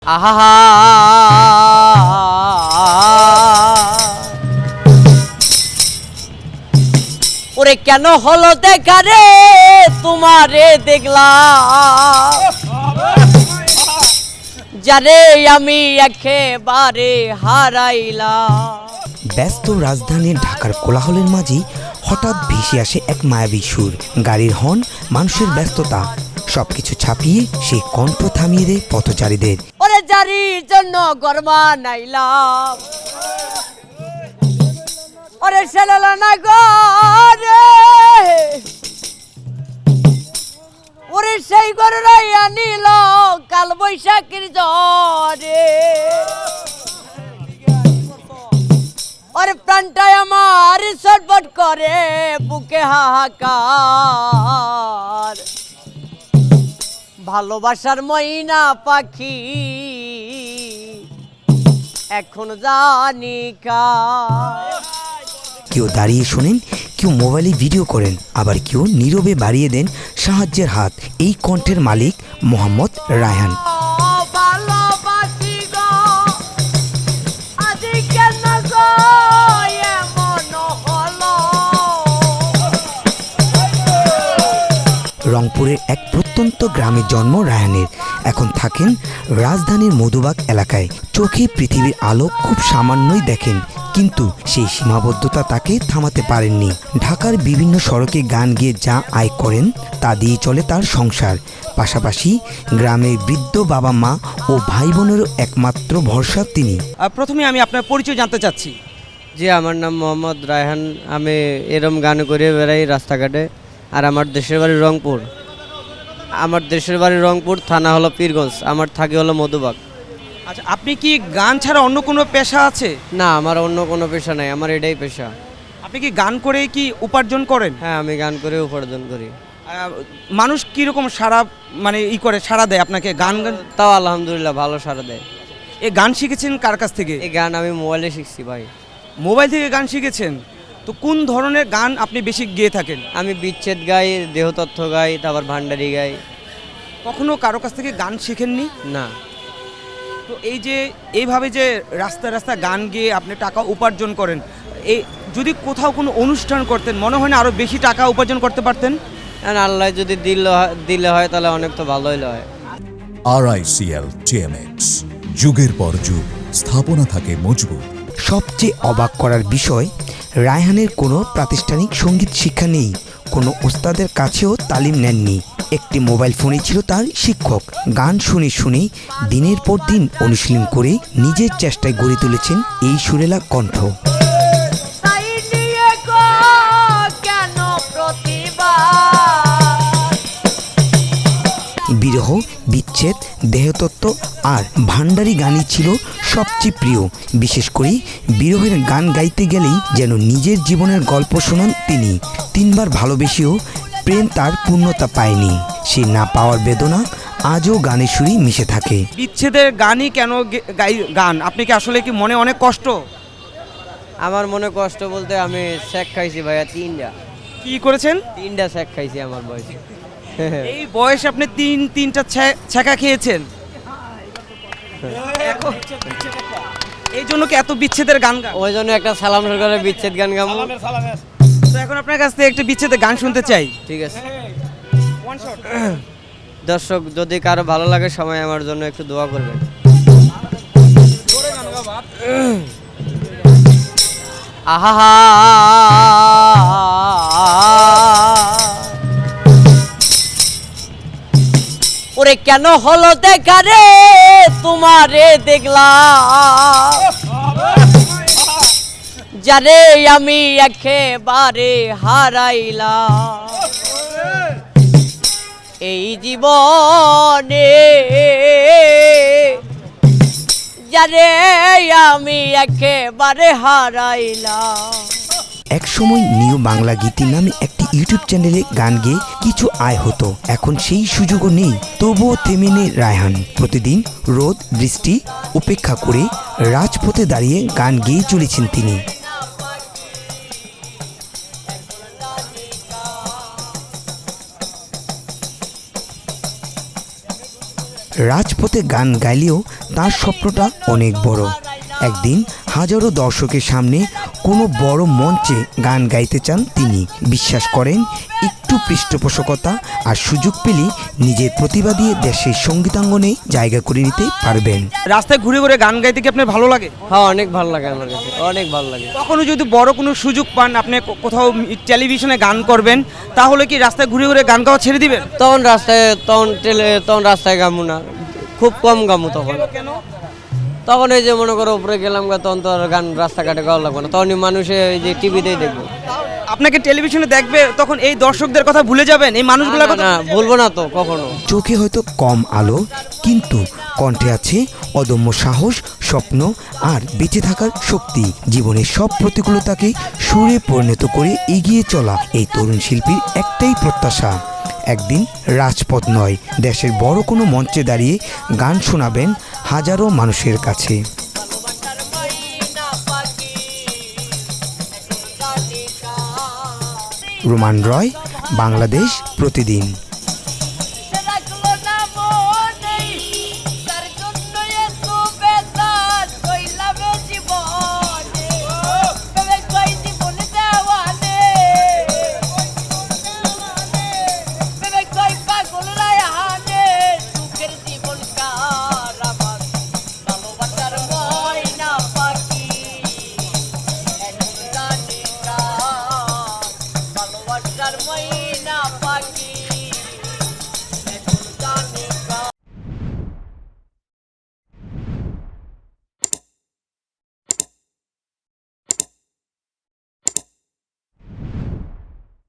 আহা ওরে কেন হলো দেখা রে তোমারে দেখলাম যারে আমি একেবারে হারাইলাম। ব্যস্ত রাজধানীর ঢাকার কোলাহলের মাঝে হঠাৎ ভেসে আসে এক মায়াবী সুর। গাড়ির হর্ন, মানুষের ব্যস্ততা সবকিছু ছাপিয়ে সে কণ্ঠ থামিয়ে দেয় পথচারীদের। ওরে জারির জন্য গরমা নাইলাম ওরে সেলালা না গরে ওরে সেই গরুরাই আনিল কাল বৈশাখীর জ্বরে ওরে প্রাণটাই আমার ছটফট করে বুকে হাহাকার ভালোবাসার ময়না পাখি এখন জানি কার। কেউ দাঁড়িয়ে শোনেন, কেউ মোবাইলে ভিডিও করেন, আবার কেউ নীরবে বাড়িয়ে দেন সাহায্যের হাত। এই কণ্ঠের মালিক মোহাম্মদ রায়হান। রংপুরের এক প্রত্যন্ত গ্রামে জন্ম রায়হানের। এখন থাকেন রাজধানীর মধুবাগ এলাকায়। চোখে পৃথিবীর আলো খুব সামান্যই দেখেন, কিন্তু সেই সীমাবদ্ধতা তাকে থামাতে পারেননি। ঢাকার বিভিন্ন সড়কে গান গেয়ে যা আয় করেন তা দিয়ে চলে তার সংসার। পাশাপাশি গ্রামের বৃদ্ধ বাবা মা ও ভাই বোনেরও একমাত্র ভরসা তিনি। প্রথমে আমি আপনার পরিচয় জানতে চাচ্ছি। জি, আমার নাম মোহাম্মদ রায়হান। আমি এরম গান করে বেড়াই রাস্তাঘাটে। আর আমার দেশের বাড়ি রংপুর। থানা হলো পীরগঞ্জ, আমার থাকে হলো মধুবাগ। আচ্ছা, আপনি কি গান ছাড়া অন্য কোনো পেশা আছে? না, আমার অন্য কোনো পেশা নাই, আমার এটাই পেশা। আপনি কি গান করে কি উপার্জন করেন? হ্যাঁ, আমি গান করে উপার্জন করি। মানুষ কীরকম সাড়া সাড়া দেয় আপনাকে গান? তাও আলহামদুলিল্লাহ ভালো সাড়া দেয়। এই গান শিখেছেন কার কাছ থেকে? এই গান আমি মোবাইলে শিখছি ভাই। মোবাইল থেকে গান শিখেছেন? তো কোন ধরনের গান আপনি বেশি গেয়ে থাকেন? আমি বিচ্ছেদ গাই, দেহতত্ত্ব গাই, তারপর ভান্ডারি গাই। কখনো কারো কাছ থেকে গান শিখেননি? না। তো এই যে এইভাবে যে রাস্তায় রাস্তায় গান গেয়ে আপনি টাকা উপার্জন করেন, এই যদি কোথাও কোনো অনুষ্ঠান করতেন মনে হয় না আরও বেশি টাকা উপার্জন করতে পারতেন? আল্লাহ যদি দিলে হয় তাহলে অনেক তো ভালোই হয়। RICL TMX, যুগের পর যুগ স্থাপনা থাকে মজবুত। সবচেয়ে অবাক করার বিষয়, রায়হানের কোনো প্রাতিষ্ঠানিক সঙ্গীত শিক্ষা নেই, কোনো ওস্তাদের কাছেও তালিম নেননি। একটি মোবাইল ফোনে ছিল তার শিক্ষক। গান শুনে শুনে দিনের পর দিন অনুশীলন করে নিজের চেষ্টায় গড়ে তুলেছেন এই সুরেলা কণ্ঠ। বিরহ, বিচ্ছেদ, দেহতত্ত্ব আর ভান্ডারি গানই ছিল সবচেয়ে প্রিয়। বিশেষ করে বিরহের গান গাইতে গেলেই যেন নিজের জীবনের গল্প শোনান তিনি। 3 বার ভালোবেসেও প্রেম তার পূর্ণতা পায়নি। সে না পাওয়ার বেদনা আজও গানের সুরেই মিশে থাকে। বিচ্ছেদের গানই কেন গান? আপনি কি আসলে কি মনে অনেক কষ্ট? আমার মনে কষ্ট বলতে আমি শেক খাইছি ভাইয়া 3টা। কি করেছেন? 3টা শেক খাইছি আমার বয়সে। এই বয়সে আপনি তিনটা ছ্যাঁকা খেয়েছেন? এই জন্য কি এত বিচ্ছেদের গান গান? ওই জন্য একটা সালাম সরকারের বিচ্ছেদ গান গাবো। তো এখন আপনার কাছ থেকে একটা বিচ্ছেদের গান শুনতে চাই। ঠিক আছে। দর্শক, যদি কারো ভালো লাগে সবাই আমার জন্য একটু দোয়া করবেন। আহা ওরে কেন হলো দেখা রে তোমারে দেখলাম যারে আমি একেবারে হারাইলাম। এই জীবনে যারে আমি একেবারে হারাইলাম। একসময় নিউ বাংলা গীতি নামে একটি ইউটিউব চ্যানেলে গান গেয়ে কিছু আয় হতো। এখন সেই সুযোগও নেই, তবুও থেমে নেই রায়হান। প্রতিদিন রোদ বৃষ্টি উপেক্ষা করে রাজপথে দাঁড়িয়ে গান গেয়ে চলেছেন তিনি। রাজপথে গান গাইলেও তার স্বপ্নটা অনেক বড়। একদিন হাজারো দর্শকের সামনে কোনো বড় মঞ্চে গান গাইতে চান তিনি। বিশ্বাস করেন একটু পৃষ্ঠপোষকতা আর সুযোগ পেলে নিজের প্রতিভা দিয়ে দেশের সঙ্গীতাঙ্গনে জায়গা করে নিতে পারবেন। রাস্তায় ঘুরে ঘুরে গান গাইতে কি আপনার ভালো লাগে? হ্যাঁ, অনেক ভালো লাগে আমার কাছে, অনেক ভালো লাগে। কখনো যদি বড় কোনো সুযোগ পান, আপনি কোথাও টেলিভিশনে গান করবেন, তাহলে কি রাস্তায় ঘুরে ঘুরে গান গাওয়া ছেড়ে দিবেন? তখন রাস্তায় গামু না, খুব কম গামু তখন। কেন? তখন এই যে মনে করো উপরে গেলাম তখন তো আর গান রাস্তাঘাটে গাওয়া লাগবে না, তখনই মানুষে এই যে টিভিতেই দেখবো। আপনাকে টেলিভিশনে দেখবে, তখন এই দর্শকদের কথা ভুলে যাবেন, এই মানুষগুলোর কথা? না, ভুলবো না তো কখনো। চোখে হয়তো কম আলো, কিন্তু কণ্ঠে আছে অদম্য সাহস, স্বপ্ন আর বেঁচে থাকার শক্তি। জীবনের সব প্রতিকূলতাকে সুরে পরিণত করে এগিয়ে চলা এই তরুণ শিল্পীর একটাই প্রত্যাশা, একদিন রাজপথ নয়, দেশের বড় কোনো মঞ্চে দাঁড়িয়ে গান শোনাবেন হাজারো মানুষের কাছে। রোমান রয়, বাংলাদেশ প্রতিদিন।